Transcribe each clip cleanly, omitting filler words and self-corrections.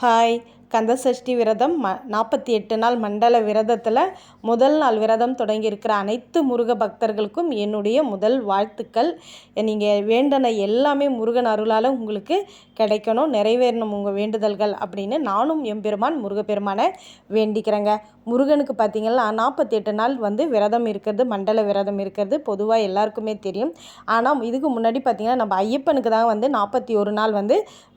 Hi. Kandasashti விரதம் 48 நாள் மண்டல விரதத்தில் முதல் நாள் விரதம் தொடங்கியிருக்கிற அனைத்து முருக பக்தர்களுக்கும் என்னுடைய முதல் வாழ்த்துக்கள். நீங்கள் வேண்டின எல்லாமே முருகன் அருளால் உங்களுக்கு கிடைக்கணும், நிறைவேறணும் உங்கள் வேண்டுதல்கள் அப்படின்னு நானும் எம்பெருமான் முருகப்பெருமானை வேண்டிக்கிறேங்க. முருகனுக்கு பார்த்திங்கன்னா 48 நாள் விரதம் இருக்கிறது, மண்டல விரதம் இருக்கிறது பொதுவாக எல்லாருக்குமே தெரியும். ஆனால் இதுக்கு முன்னாடி பார்த்திங்கன்னா நம்ம ஐயப்பனுக்கு தான் 41 நாள்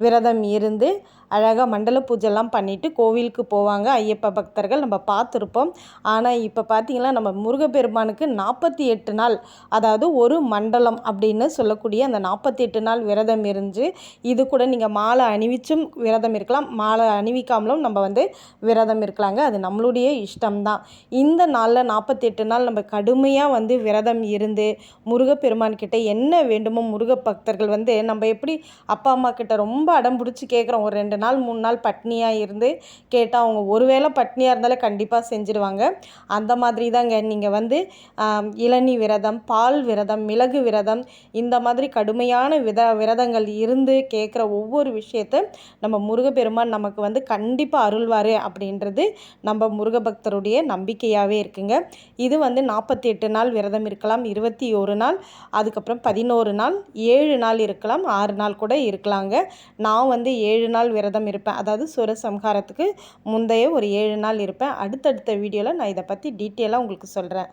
விரதம் இருந்து அழகாக மண்டல பூஜைலாம் பண்ணிவிட்டு கோவிலுக்கு போவாங்க ஐயப்ப பக்தர்கள், நம்ம பார்த்துருப்போம். ஆனால் இப்போ பார்த்திங்கன்னா நம்ம முருகப்பெருமானுக்கு 48 நாள், அதாவது ஒரு மண்டலம் அப்படின்னு சொல்லக்கூடிய அந்த 48 நாள் விரதம் இருந்து, இது கூட நீங்கள் மாலை அணிவிச்சும் விரதம் இருக்கலாம், மாலை அணிவிக்காமலும் நம்ம விரதம் இருக்கலாங்க. அது நம்மளுடைய இஷ்டம்தான். இந்த நாளில் 48 நாள் நம்ம கடுமையாக விரதம் இருந்து முருகப்பெருமான் கிட்ட என்ன வேண்டுமோ, முருக பக்தர்கள் நம்ம எப்படி அப்பா அம்மா கிட்ட ரொம்ப அடம் பிடிச்சி கேட்குறோம், ஒரு 2 நாள் 3 நாள் பட்னியாக இருந்து கேட்டால் அவங்க ஒருவேளை பட்னியாக இருந்தாலே கண்டிப்பாக செஞ்சுருவாங்க. அந்த மாதிரி தாங்க நீங்கள் இளநீ விரதம், பால் விரதம், மிளகு விரதம், இந்த மாதிரி கடுமையான விரதங்கள் இருந்து கேட்குற ஒவ்வொரு விஷயத்தை நம்ம முருகப்பெருமான் நமக்கு கண்டிப்பாக அருள்வார் அப்படின்றது நம்ம முருகபக்தருடைய நம்பிக்கையாகவே இருக்குங்க. இது 48 நாள் விரதம் இருக்கலாம், 21 நாள், அதுக்கப்புறம் 11 நாள், 7 நாள் இருக்கலாம், 6 நாள் கூட இருக்கலாங்க. நான் 7 நாள் விரதம் இருப்பேன். அதாவது சூரசம்ஹாரத்துக்கு முந்தைய ஒரு 7 நாள் இருப்பேன். அடுத்தடுத்த வீடியோவில் நான் இதை பற்றி டீட்டெயிலாக உங்களுக்கு சொல்கிறேன்.